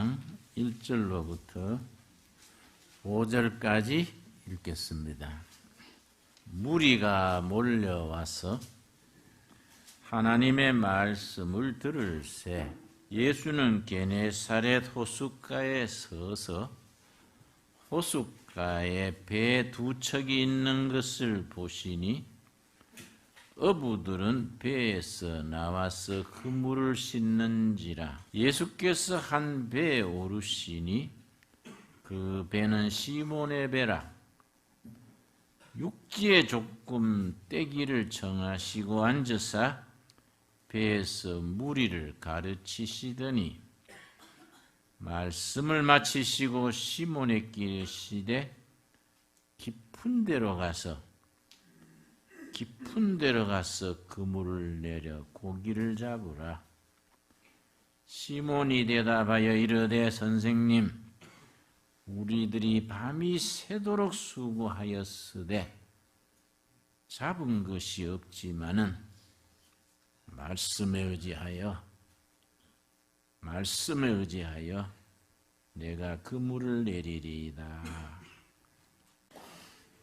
4장 1절로부터 5절까지 읽겠습니다. 무리가 몰려와서 하나님의 말씀을 들을새 예수는 게네사렛 호숫가에 서서 호숫가에 배 두 척이 있는 것을 보시니 어부들은 배에서 나와서 그물을 싣는지라. 예수께서 한 배에 오르시니 그 배는 시몬의 배라. 육지에 조금 떼기를 정하시고 앉으사 배에서 무리를 가르치시더니 말씀을 마치시고 시몬에게 이르시되 깊은 데로 가서 그물을 내려 고기를 잡으라. 시몬이 대답하여 이르되 선생님, 우리들이 밤이 새도록 수고하였으되 잡은 것이 없지만은 말씀에 의지하여 내가 그물을 내리리이다.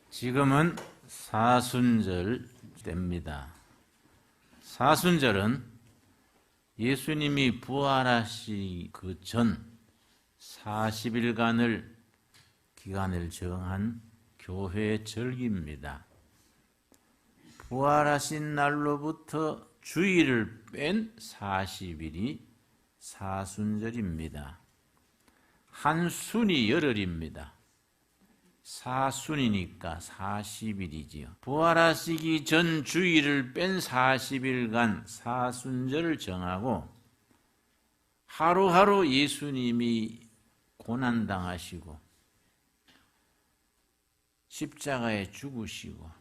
지금은 사순절 때입니다. 사순절은 예수님이 부활하시 그 전 40일간을 기간을 정한 교회의 절기입니다. 부활하신 날로부터 주일을 뺀 40일이 사순절입니다. 한 순이 열흘입니다. 사순이니까 40일이지요. 부활하시기 전 주일을 뺀 40일간 사순절을 정하고 하루하루 예수님이 고난당하시고 십자가에 죽으시고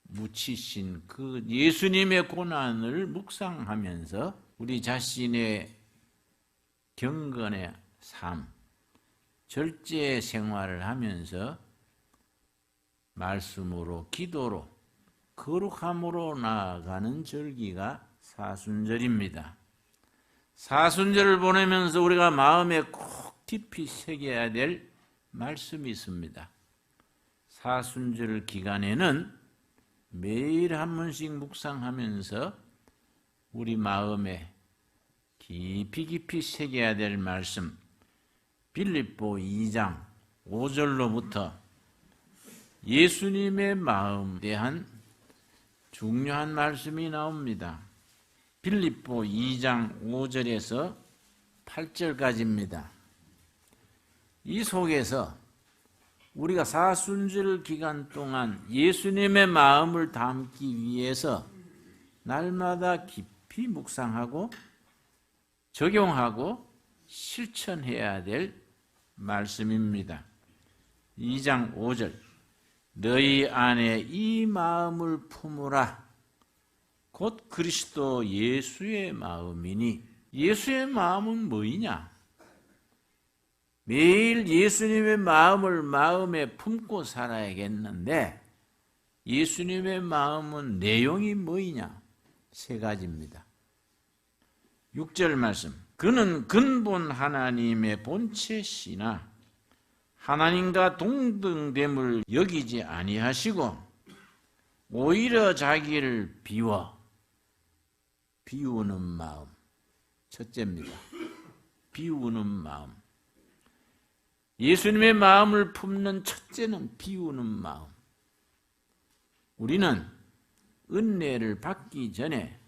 묻히신 그 예수님의 고난을 묵상하면서 우리 자신의 경건의 삶, 절제 생활을 하면서 말씀으로 기도로 거룩함으로 나아가는 절기가 사순절입니다. 사순절을 보내면서 우리가 마음에 꼭 깊이 새겨야 될 말씀이 있습니다. 사순절 기간에는 매일 한 번씩 묵상하면서 우리 마음에 깊이 새겨야 될 말씀, 빌립보 2장 5절로부터 예수님의 마음에 대한 중요한 말씀이 나옵니다. 빌립보 2장 5절에서 8절까지입니다. 이 속에서 우리가 사순절 기간 동안 예수님의 마음을 담기 위해서 날마다 깊이 묵상하고 적용하고 실천해야 될 말씀입니다. 2장 5절 너희 안에 이 마음을 품으라. 곧 그리스도 예수의 마음이니. 예수의 마음은 뭐이냐? 매일 예수님의 마음을 마음에 품고 살아야겠는데 예수님의 마음은 내용이 뭐이냐? 세 가지입니다. 6절 말씀 그는 근본 하나님의 본체시나 하나님과 동등됨을 여기지 아니하시고 오히려 자기를 비우는 마음. 첫째입니다. 비우는 마음. 예수님의 마음을 품는 첫째는 비우는 마음. 우리는 은혜를 받기 전에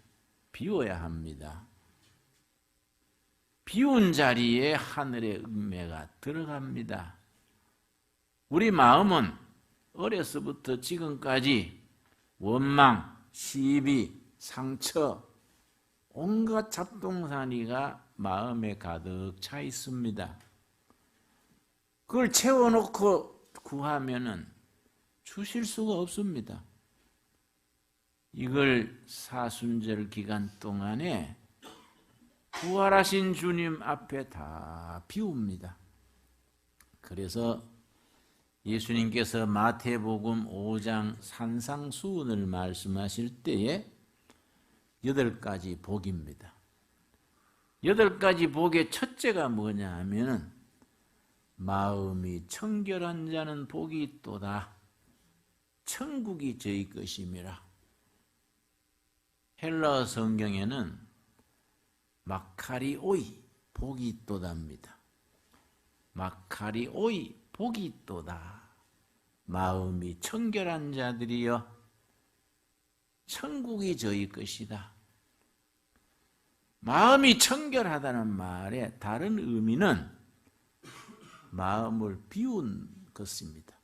비워야 합니다. 비운 자리에 하늘의 은혜가 들어갑니다. 우리 마음은 어려서부터 지금까지 원망, 시비, 상처, 온갖 잡동사니가 마음에 가득 차 있습니다. 그걸 채워놓고 구하면은 주실 수가 없습니다. 이걸 사순절 기간 동안에 부활하신 주님 앞에 다 비웁니다. 그래서 예수님께서 마태복음 5장 산상수훈을 말씀하실 때에 8가지 복입니다. 8가지 복의 첫째가 뭐냐 하면은 마음이 청결한 자는 복이 있도다. 천국이 저희 것임이라. 헬라어 성경에는 마카리오이 복이 있도다입니다. 마카리오이 복이 있도다. 마음이 청결한 자들이여 천국이 저희 것이다. 마음이 청결하다는 말의 다른 의미는 마음을 비운 것입니다.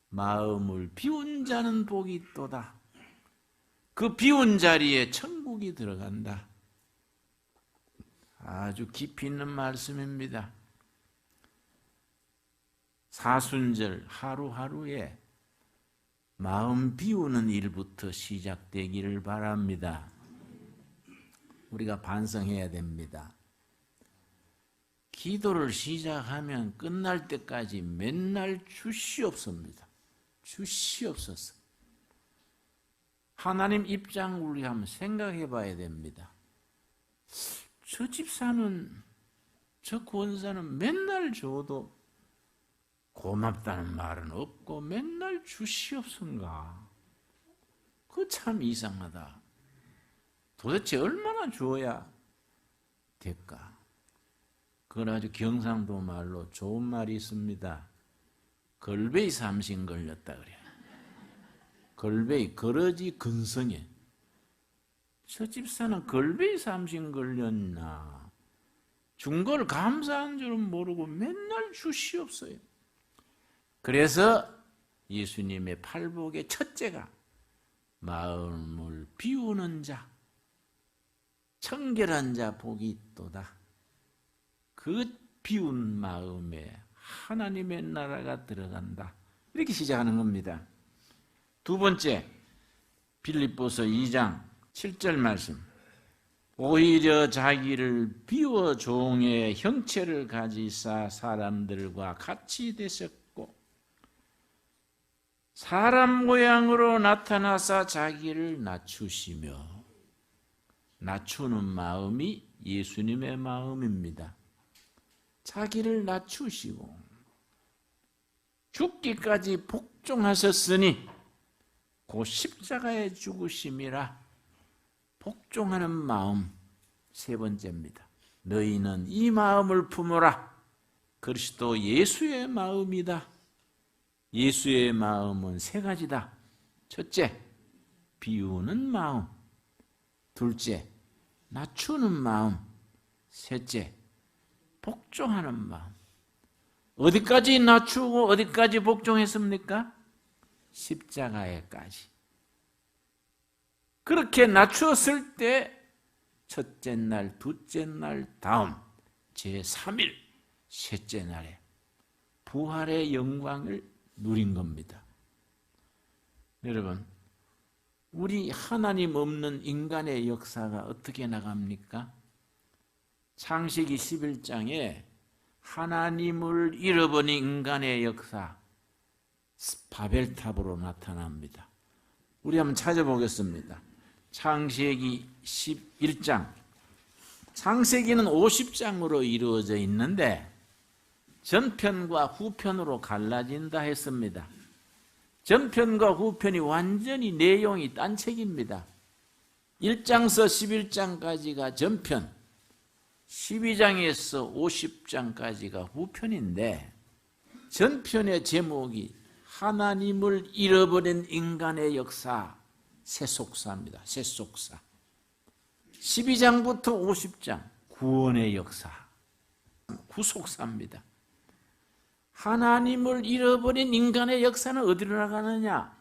마음을 비운 자는 복이 있도다. 그 비운 자리에 천국이 들어간다. 아주 깊이 있는 말씀입니다. 사순절 하루하루에 마음 비우는 일부터 시작되기를 바랍니다. 우리가 반성해야 됩니다. 기도를 시작하면 끝날 때까지 맨날 주시옵소입니다. 주시옵소서. 하나님 입장 우리 한번 생각해 봐야 됩니다. 저 집사는, 저 권사는 맨날 줘도 고맙다는 말은 없고 맨날 주시옵소인가? 그거 참 이상하다. 도대체 얼마나 줘야 될까? 그건 아주 경상도 말로 좋은 말이 있습니다. 걸베이 삼신 걸렸다 그래요. 걸베이, 거러지 근성에. 저 집사는 걸베이 삼신 걸렸나? 준 걸 감사한 줄은 모르고 맨날 주시옵소요. 그래서 예수님의 팔복의 첫째가 마음을 비우는 자, 청결한 자 복이 있도다. 그 비운 마음에 하나님의 나라가 들어간다. 이렇게 시작하는 겁니다. 두 번째, 빌립보서 2장 7절 말씀. 오히려 자기를 비워 종의 형체를 가지사 사람들과 같이 되셨고 사람 모양으로 나타나사 자기를 낮추시며, 낮추는 마음이 예수님의 마음입니다. 자기를 낮추시고 죽기까지 복종하셨으니 그 십자가에 죽으심이라. 복종하는 마음 세 번째입니다. 너희는 이 마음을 품어라. 그리스도 예수의 마음이다. 예수의 마음은 세 가지다. 첫째, 비우는 마음. 둘째, 낮추는 마음. 셋째, 복종하는 마음. 어디까지 낮추고 어디까지 복종했습니까? 십자가에까지. 그렇게 낮추었을 때 첫째 날, 둘째 날, 다음 제3일, 셋째 날에 부활의 영광을 누린 겁니다. 여러분, 우리 하나님 없는 인간의 역사가 어떻게 나갑니까? 창세기 11장에 하나님을 잃어버린 인간의 역사, 바벨탑으로 나타납니다. 우리 한번 찾아보겠습니다. 창세기 11장. 창세기는 50장으로 이루어져 있는데 전편과 후편으로 갈라진다 했습니다. 전편과 후편이 완전히 내용이 딴 책입니다. 1장서 11장까지가 전편, 12장에서 50장까지가 후편인데 전편의 제목이 하나님을 잃어버린 인간의 역사, 세속사입니다. 세속사. 12장부터 50장, 구원의 역사, 구속사입니다. 하나님을 잃어버린 인간의 역사는 어디로 나가느냐?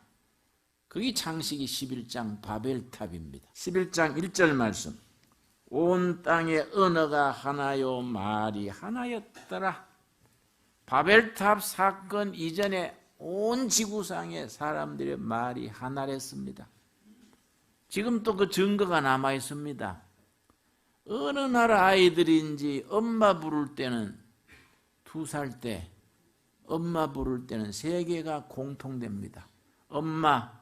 그게 창세기 11장 바벨탑입니다. 11장 1절 말씀. 온 땅의 언어가 하나요, 말이 하나였더라. 바벨탑 사건 이전에 온 지구상의 사람들의 말이 하나랬습니다. 지금 또 그 증거가 남아 있습니다. 어느 나라 아이들인지 엄마 부를 때는 2살 때, 엄마 부를 때는 3개가 공통됩니다. 엄마,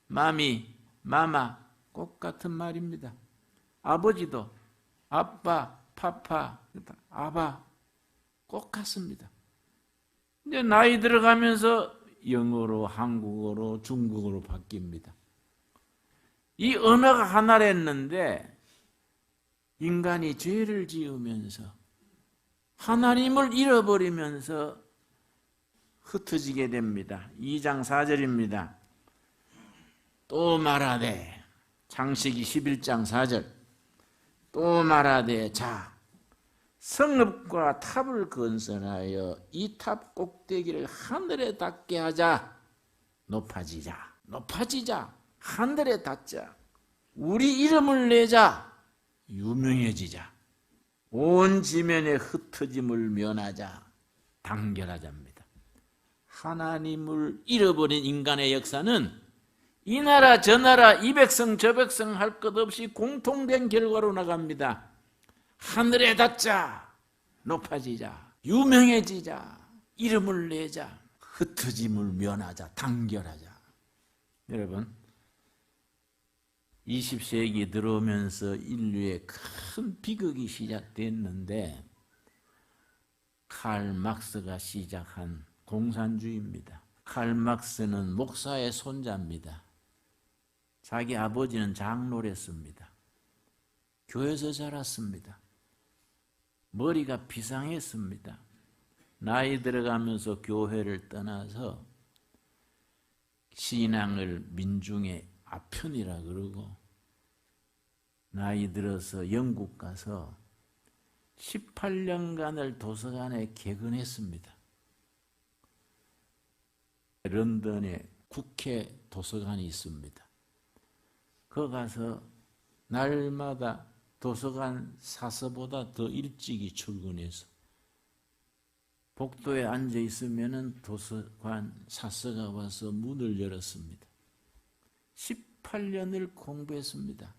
마미, 마마, 꼭 같은 말입니다. 아버지도 아빠, 파파, 아바 꼭 같습니다. 이제 나이 들어가면서 영어로, 한국어로, 중국어로 바뀝니다. 이 언어가 하나랬는데 인간이 죄를 지으면서 하나님을 잃어버리면서 흩어지게 됩니다. 2장 4절입니다. 또 말하되, 창세기 11장 4절, 또 말하되, 자, 성읍과 탑을 건설하여 이 탑 꼭대기를 하늘에 닿게 하자. 높아지자, 높아지자, 하늘에 닿자. 우리 이름을 내자, 유명해지자. 온 지면의 흩어짐을 면하자, 단결하자입니다. 하나님을 잃어버린 인간의 역사는 이 나라 저 나라 이 백성 저 백성 할 것 없이 공통된 결과로 나갑니다. 하늘에 닿자, 높아지자, 유명해지자, 이름을 내자, 흩어짐을 면하자, 단결하자. 여러분, 20세기 들어오면서 인류의 큰 비극이 시작됐는데 칼 막스가 시작한 공산주의입니다. 칼 막스는 목사의 손자입니다. 자기 아버지는 장로랬습니다. 교회에서 자랐습니다. 머리가 비상했습니다. 나이 들어가면서 교회를 떠나서 신앙을 민중의 아편이라 그러고 나이 들어서 영국 가서 18년간을 도서관에 개근했습니다. 런던에 국회 도서관이 있습니다. 거기 가서 날마다 도서관 사서보다 더 일찍이 출근해서 복도에 앉아 있으면 도서관 사서가 와서 문을 열었습니다. 18년을 공부했습니다.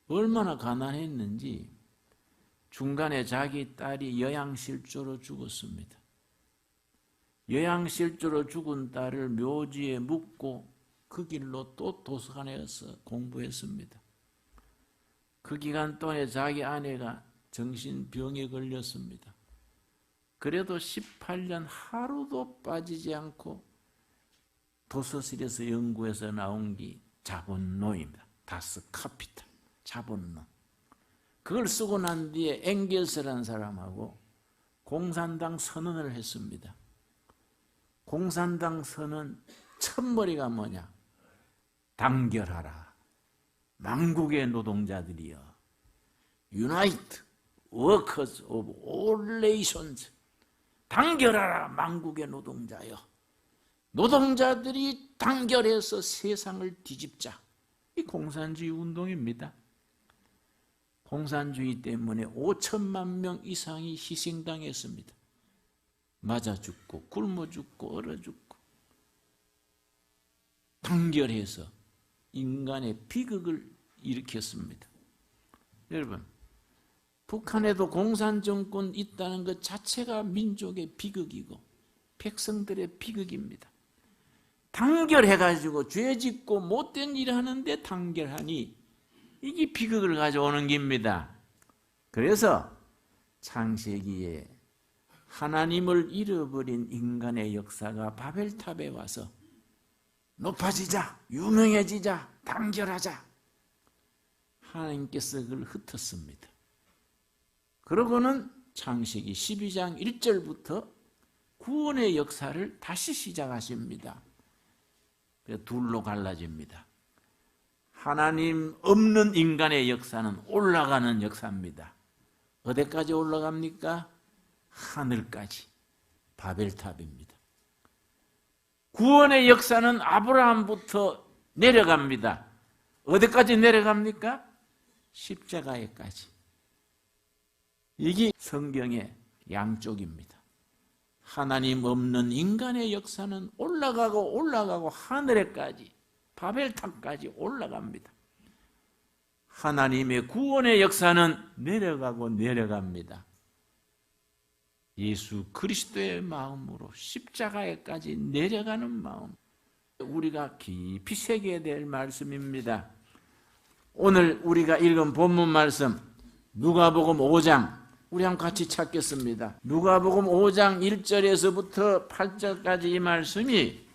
얼마나 가난했는지 중간에 자기 딸이 요양실조로 죽었습니다. 요양실조로 죽은 딸을 묘지에 묻고 그 길로 또 도서관에 가서 공부했습니다. 그 기간 동안에 자기 아내가 정신병에 걸렸습니다. 그래도 18년 하루도 빠지지 않고 도서실에서 연구해서 나온 게 자본론입니다. 다스 카피탈, 자본론. 그걸 쓰고 난 뒤에 엥겔스라는 사람하고 공산당 선언을 했습니다. 공산당 선언 첫머리가 뭐냐? 단결하라. 만국의 노동자들이여. Unite, workers of all nations. 단결하라, 만국의 노동자여. 노동자들이 단결해서 세상을 뒤집자. 이 공산주의 운동입니다. 공산주의 때문에 5천만 명 이상이 희생당했습니다. 맞아 죽고 굶어 죽고 얼어 죽고 단결해서 인간의 비극을 일으켰습니다. 여러분, 북한에도 공산정권 있다는 것 자체가 민족의 비극이고 백성들의 비극입니다. 단결해가지고 죄짓고 못된 일을 하는데 단결하니 이게 비극을 가져오는 겁니다. 그래서 창세기에 하나님을 잃어버린 인간의 역사가 바벨탑에 와서 높아지자, 유명해지자, 단결하자. 하나님께서 그걸 흩었습니다. 그러고는 창세기 12장 1절부터 구원의 역사를 다시 시작하십니다. 둘로 갈라집니다. 하나님 없는 인간의 역사는 올라가는 역사입니다. 어디까지 올라갑니까? 하늘까지. 바벨탑입니다. 구원의 역사는 아브라함부터 내려갑니다. 어디까지 내려갑니까? 십자가에까지. 이게 성경의 양쪽입니다. 하나님 없는 인간의 역사는 올라가고 올라가고 하늘에까지, 바벨탑까지 올라갑니다. 하나님의 구원의 역사는 내려가고 내려갑니다. 예수 그리스도의 마음으로 십자가에까지 내려가는 마음, 우리가 깊이 새겨야 될 말씀입니다. 오늘 우리가 읽은 본문 말씀 누가복음 5장 우리 한번 같이 찾겠습니다. 누가복음 5장 1절에서부터 8절까지 이 말씀이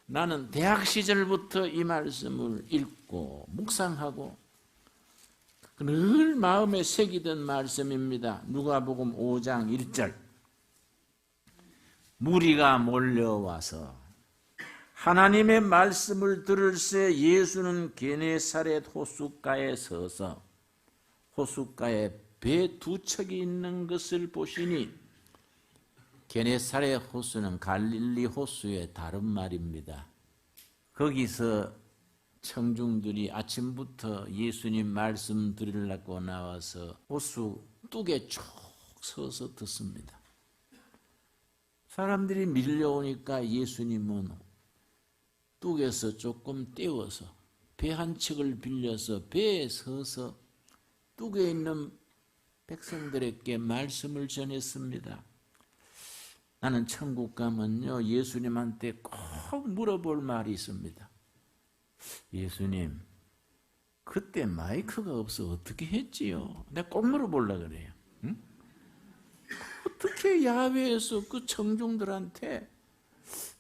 나는 대학 시절부터 이 말씀을 읽고 묵상하고 늘 마음에 새기던 말씀입니다. 누가복음 5장 1절 무리가 몰려와서 하나님의 말씀을 들을새 예수는 게네사렛 호숫가에 서서 호숫가에 배 두 척이 있는 것을 보시니 게네사렛 호수는 갈릴리 호수의 다른 말입니다. 거기서 청중들이 아침부터 예수님 말씀 들으려고 나와서 호수 뚝에 쭉 서서 듣습니다. 사람들이 밀려오니까 예수님은 뚝에서 조금 떼워서 배 한 척을 빌려서 배에 서서 뚝에 있는 백성들에게 말씀을 전했습니다. 나는 천국 가면요 예수님한테 꼭 물어볼 말이 있습니다. 예수님, 그때 마이크가 없어 어떻게 했지요? 내가 꼭 물어보려고 그래요. 응? 어떻게 야외에서 그 청중들한테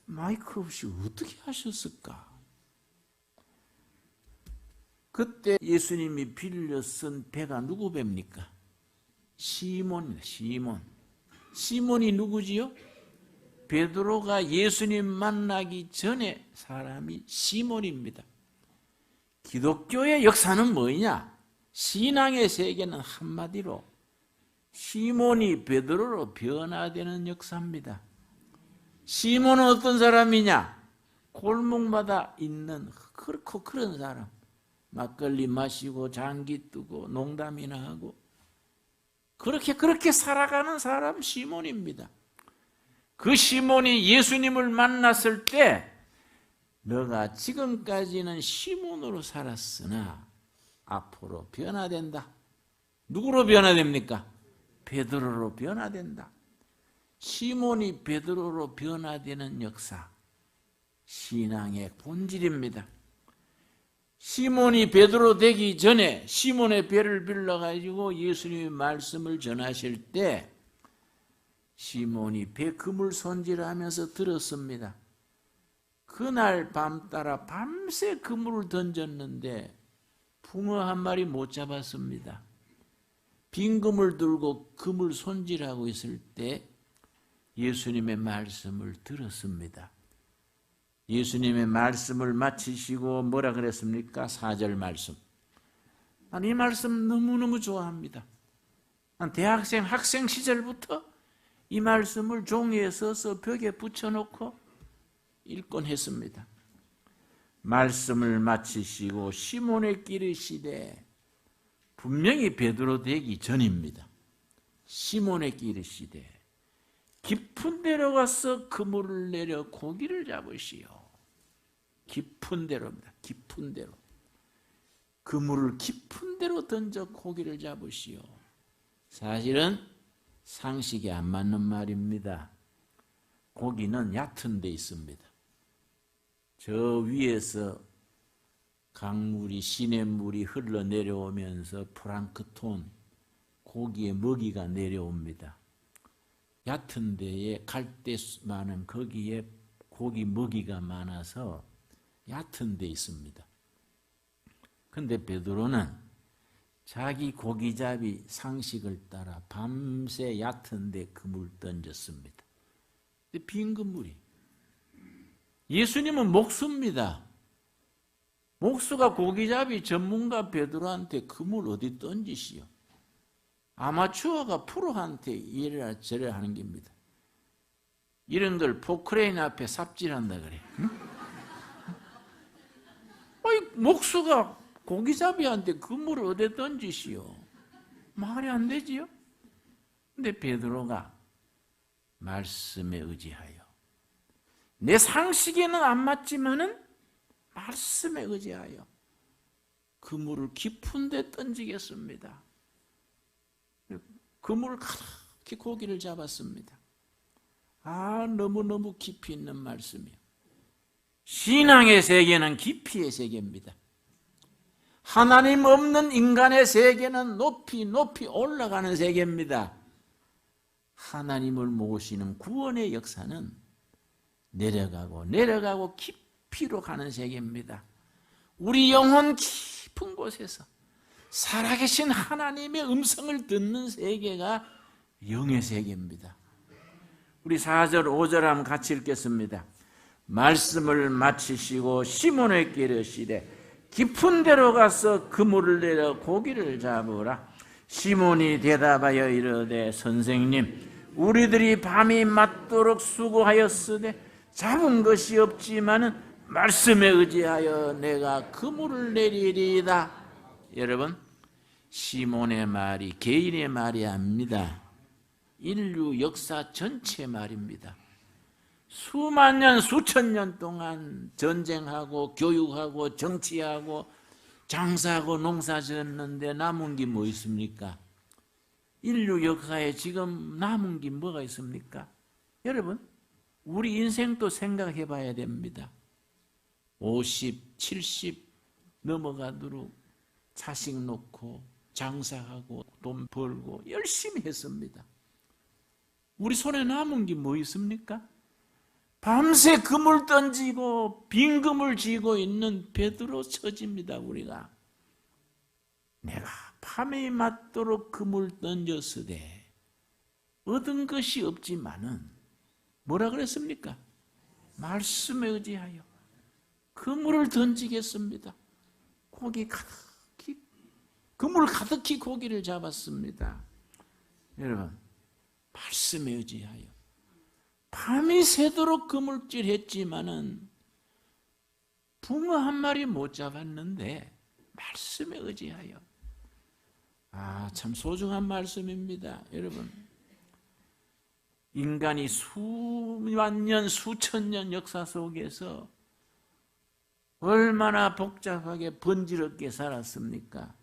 마이크 없이 어떻게 하셨을까? 그때 예수님이 빌려 쓴 배가 누구 배입니까? 시몬입니다. 시몬이 누구지요? 베드로가 예수님 만나기 전에 사람이 시몬입니다. 기독교의 역사는 뭐냐? 신앙의 세계는 한마디로 시몬이 베드로로 변화되는 역사입니다. 시몬은 어떤 사람이냐? 골목마다 있는 그렇고 그런 사람. 막걸리 마시고 장기 뜨고 농담이나 하고 그렇게 살아가는 사람 시몬입니다. 그 시몬이 예수님을 만났을 때 너가 지금까지는 시몬으로 살았으나 앞으로 변화된다. 누구로 변화됩니까? 베드로로 변화된다. 시몬이 베드로로 변화되는 역사, 신앙의 본질입니다. 시몬이 베드로 되기 전에 시몬의 배를 빌려가지고 예수님의 말씀을 전하실 때 시몬이 배 그물 손질하면서 들었습니다. 그날 밤 따라 밤새 그물을 던졌는데 붕어 한 마리 못 잡았습니다. 빈 그물 들고 그물 손질하고 있을 때 예수님의 말씀을 들었습니다. 예수님의 말씀을 마치시고 뭐라 그랬습니까? 4절 말씀. 난 이 말씀 너무너무 좋아합니다. 난 대학생, 학생 시절부터 이 말씀을 종이에 써서 벽에 붙여놓고 읽곤 했습니다. 말씀을 마치시고 시몬에게 이르시되, 분명히 베드로 되기 전입니다. 시몬에게 이르시되 깊은 데로 가서 그물을 내려 고기를 잡으시오. 깊은 데로입니다. 깊은 데로. 그물을 깊은 데로 던져 고기를 잡으시오. 사실은 상식에 안 맞는 말입니다. 고기는 얕은 데 있습니다. 저 위에서 강물이, 시냇물이 흘러내려오면서 플랑크톤, 고기의 먹이가 내려옵니다. 얕은 데에 갈대 많은 거기에 고기 먹이가 많아서 얕은 데 있습니다. 그런데 베드로는 자기 고기잡이 상식을 따라 밤새 얕은 데 그물 던졌습니다. 근데 빈 그물이. 예수님은 목수입니다. 목수가 고기잡이 전문가 베드로한테 그물 어디 던지시오? 아마추어가 프로한테 이래라 저래라 하는 겁니다. 이런 걸 포크레인 앞에 삽질한다 그래. 응? 목수가 고기잡이한테 그물을 어디 던지시오? 말이 안 되지요? 근데 베드로가 말씀에 의지하여, 내 상식에는 안 맞지만은 말씀에 의지하여 그물을 깊은 데 던지겠습니다. 그물을 가득히 고기를 잡았습니다. 너무너무 깊이 있는 말씀이요. 신앙의 세계는 깊이의 세계입니다. 하나님 없는 인간의 세계는 높이 높이 올라가는 세계입니다. 하나님을 모시는 구원의 역사는 내려가고 내려가고 깊이로 가는 세계입니다. 우리 영혼 깊은 곳에서 살아계신 하나님의 음성을 듣는 세계가 영의 세계입니다. 우리 4절 5절 한번 같이 읽겠습니다. 말씀을 마치시고 시몬에게 이르시되 깊은 데로 가서 그물을 내려 고기를 잡으라. 시몬이 대답하여 이르되 선생님, 우리들이 밤이 맞도록 수고하였으되 잡은 것이 없지만은 말씀에 의지하여 내가 그물을 내리리이다. 여러분, 시몬의 말이 개인의 말이 아닙니다. 인류 역사 전체 말입니다. 수만 년, 수천 년 동안 전쟁하고 교육하고 정치하고 장사하고 농사 지었는데 남은 게 뭐 있습니까? 인류 역사에 지금 남은 게 뭐가 있습니까? 여러분, 우리 인생도 생각해 봐야 됩니다. 50, 70 넘어가도록 자식 놓고 장사하고 돈 벌고 열심히 했습니다. 우리 손에 남은 게 뭐 있습니까? 밤새 그물 던지고 빈 그물 쥐고 있는 베드로 처지입니다. 우리가 내가 밤이 맞도록 그물 던졌으되 얻은 것이 없지만은 뭐라 그랬습니까? 말씀에 의지하여 그물을 던지겠습니다. 고기 가득히, 그물 가득히 고기를 잡았습니다. 여러분, 말씀에 의지하여 밤이 새도록 그물질 했지만은 붕어 한 마리 못 잡았는데 말씀에 의지하여. 참 소중한 말씀입니다. 여러분, 인간이 수만 년, 수천 년 역사 속에서 얼마나 복잡하게 번지럽게 살았습니까?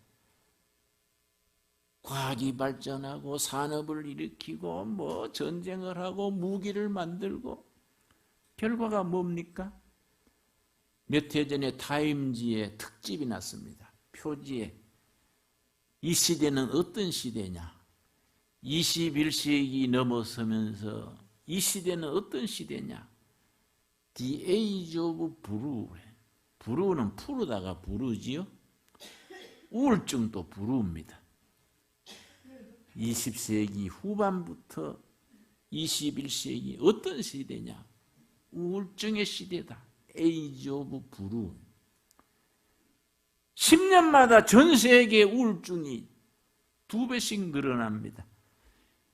과학이 발전하고 산업을 일으키고 뭐 전쟁을 하고 무기를 만들고 결과가 뭡니까? 몇 해 전에 타임지에 특집이 났습니다. 표지에 이 시대는 어떤 시대냐? 21세기 넘어서면서 이 시대는 어떤 시대냐? The Age of Blue. 브루는 푸르다가 부르지요. 우울증도 부르입니다. 20세기 후반부터 21세기 어떤 시대냐? 우울증의 시대다. Age of Blue. 10년마다 전 세계 우울증이 2배씩 늘어납니다.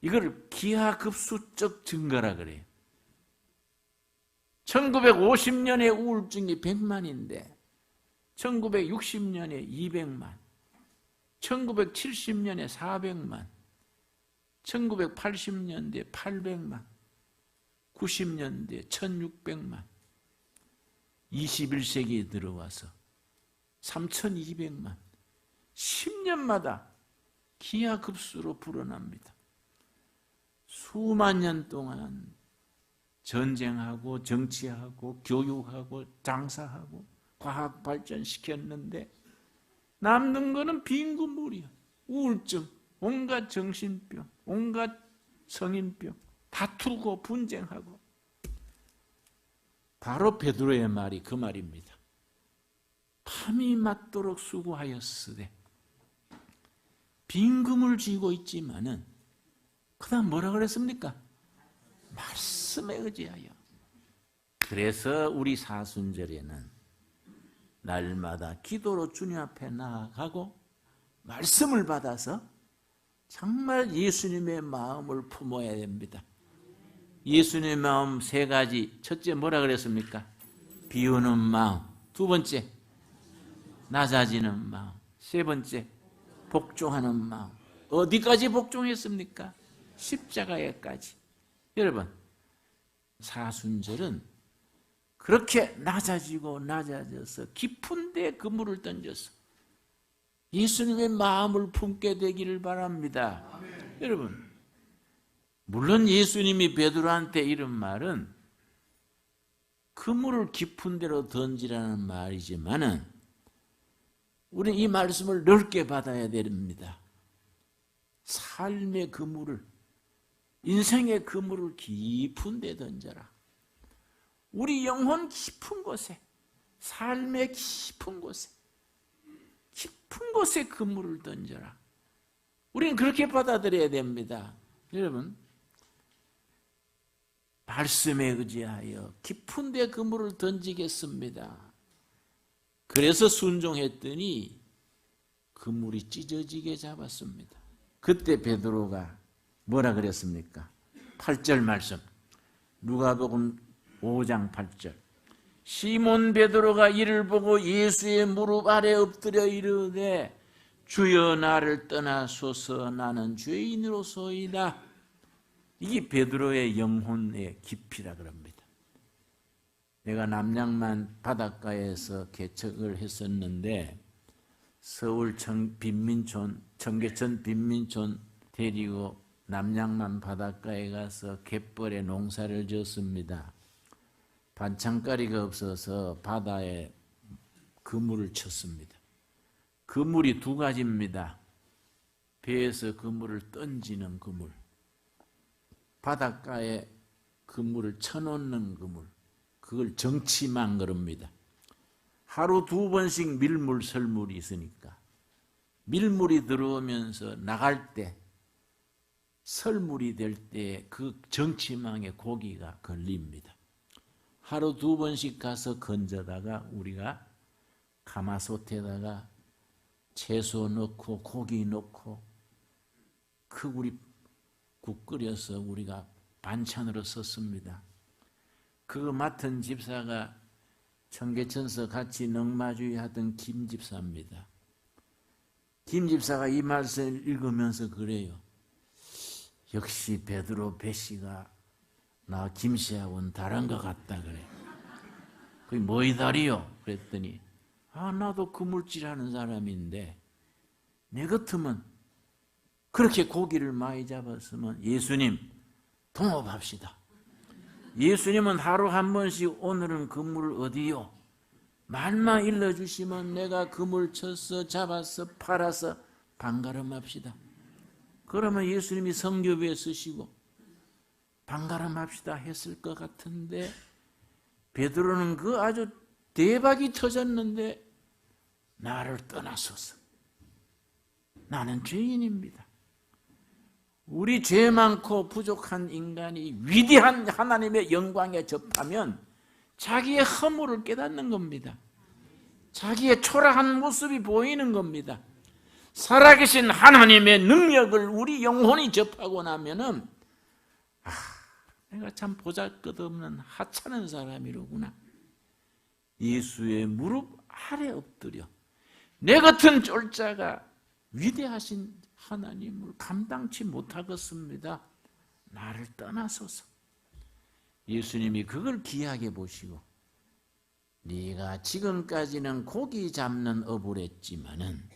이걸 기하급수적 증가라 그래요. 1950년에 우울증이 100만인데 1960년에 200만, 1970년에 400만, 1980년대 800만, 90년대 1600만, 21세기에 들어와서 3200만, 10년마다 기하급수로 불어납니다. 수만 년 동안 전쟁하고 정치하고 교육하고 장사하고 과학 발전시켰는데 남는 거는 빈 그물이야. 우울증, 온갖 정신병, 온갖 성인병, 다투고 분쟁하고. 바로 베드로의 말이 그 말입니다. 밤이 맞도록 수고하였으되 빈 그물 쥐고 있지만은 그 다음 뭐라 그랬습니까? 말씀에 의지하여. 그래서 우리 사순절에는 날마다 기도로 주님 앞에 나아가고 말씀을 받아서 정말 예수님의 마음을 품어야 됩니다. 예수님의 마음 세 가지. 첫째 뭐라 그랬습니까? 비우는 마음. 두 번째 낮아지는 마음. 세 번째 복종하는 마음. 어디까지 복종했습니까? 십자가에까지. 여러분, 사순절은 그렇게 낮아지고 낮아져서 깊은 데 그물을 던져서 예수님의 마음을 품게 되기를 바랍니다. 아멘. 여러분, 물론 예수님이 베드로한테 이런 말은 그물을 깊은 데로 던지라는 말이지만은 우리는 이 말씀을 넓게 받아야 됩니다. 삶의 그물을, 인생의 그물을 깊은 데 던져라. 우리 영혼 깊은 곳에, 삶의 깊은 곳에 그물을 던져라. 우리는 그렇게 받아들여야 됩니다. 여러분, 말씀에 의지하여 깊은 데 그물을 던지겠습니다. 그래서 순종했더니 그물이 찢어지게 잡았습니다. 그때 베드로가 뭐라 그랬습니까? 8절 말씀, 누가복음 5장 8절. 시몬 베드로가 이를 보고 예수의 무릎 아래 엎드려 이르되 주여 나를 떠나소서 나는 죄인으로소이다. 이게 베드로의 영혼의 깊이라 그럽니다. 내가 남양만 바닷가에서 개척을 했었는데 서울 청계천 빈민촌 데리고 남양만 바닷가에 가서 갯벌에 농사를 지었습니다. 반찬가리가 없어서 바다에 그물을 쳤습니다. 그물이 두 가지입니다. 배에서 그물을 던지는 그물, 바닷가에 그물을 쳐놓는 그물, 그걸 정치망 그럽니다. 하루 두 번씩 밀물, 설물이 있으니까 밀물이 들어오면서 나갈 때, 설물이 될 때 그 정치망에 고기가 걸립니다. 하루 두 번씩 가서 건져다가 우리가 가마솥에다가 채소 넣고 고기 넣고 우리 국 끓여서 우리가 반찬으로 썼습니다. 그거 맡은 집사가 청계천서 같이 넉마주의 하던 김 집사입니다. 김 집사가 이 말씀을 읽으면서 그래요. 역시 베드로 배씨가 나 김씨하고는 다른 것 같다 그래. 그게 뭐이다리요? 그랬더니 나도 그물질하는 사람인데 내 같으면 그렇게 고기를 많이 잡았으면 예수님 동업합시다. 예수님은 하루 한 번씩 오늘은 그물 어디요? 말만 일러주시면 내가 그물 쳐서 잡아서 팔아서 반가름합시다. 그러면 예수님이 성교비에 쓰시고 반가름합시다 했을 것 같은데 베드로는 그 아주 대박이 터졌는데 나를 떠나소서. 나는 죄인입니다. 우리 죄 많고 부족한 인간이 위대한 하나님의 영광에 접하면 자기의 허물을 깨닫는 겁니다. 자기의 초라한 모습이 보이는 겁니다. 살아계신 하나님의 능력을 우리 영혼이 접하고 나면은 내가 참 보잘것없는 하찮은 사람이로구나. 예수의 무릎 아래 엎드려 내 같은 쫄자가 위대하신 하나님을 감당치 못하겠습니다. 나를 떠나소서. 예수님이 그걸 귀하게 보시고 네가 지금까지는 고기 잡는 어부를 했지만은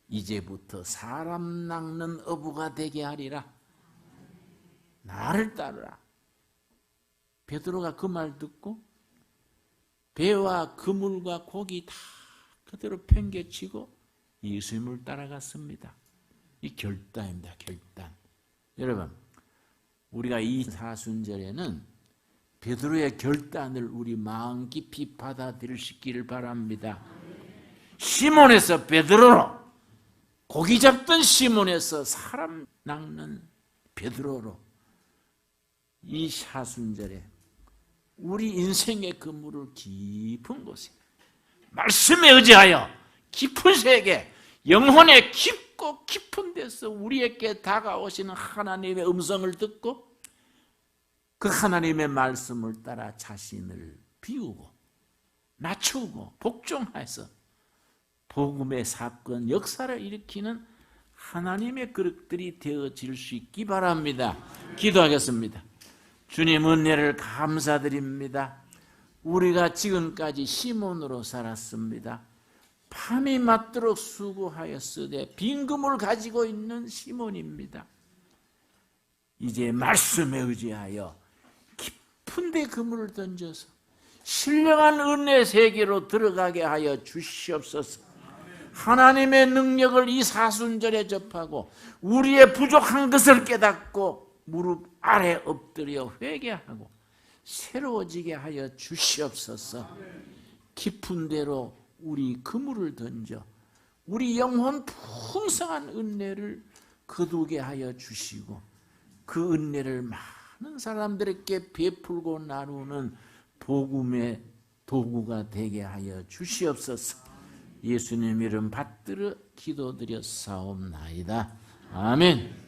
이제부터 사람 낚는 어부가 되게 하리라. 나를 따르라. 베드로가 그 말 듣고 배와 그물과 고기 다 그대로 팽개치고 예수님을 따라갔습니다. 이 결단입니다. 결단. 여러분, 우리가 이 사순절에는 베드로의 결단을 우리 마음 깊이 받아들이시기를 바랍니다. 시몬에서 베드로로, 고기 잡던 시몬에서 사람 낚는 베드로로 이 사순절에 우리 인생의 그물을 깊은 곳에 말씀에 의지하여 깊은 세계, 영혼의 깊고 깊은 데서 우리에게 다가오시는 하나님의 음성을 듣고 그 하나님의 말씀을 따라 자신을 비우고 낮추고 복종해서 복음의 사건, 역사를 일으키는 하나님의 그릇들이 되어질 수 있기 바랍니다. 기도하겠습니다. 주님 은혜를 감사드립니다. 우리가 지금까지 시몬으로 살았습니다. 밤이 맞도록 수고하였으되 빈 그물 가지고 있는 시몬입니다. 이제 말씀에 의지하여 깊은 데 그물을 던져서 신령한 은혜 세계로 들어가게 하여 주시옵소서. 하나님의 능력을 이 사순절에 접하고 우리의 부족한 것을 깨닫고 무릎 아래 엎드려 회개하고 새로워지게 하여 주시옵소서. 깊은 데로 우리 그물을 던져 우리 영혼 풍성한 은혜를 거두게 하여 주시고 그 은혜를 많은 사람들에게 베풀고 나누는 복음의 도구가 되게 하여 주시옵소서. 예수님 이름 받들어 기도드려 사옵나이다. 아멘.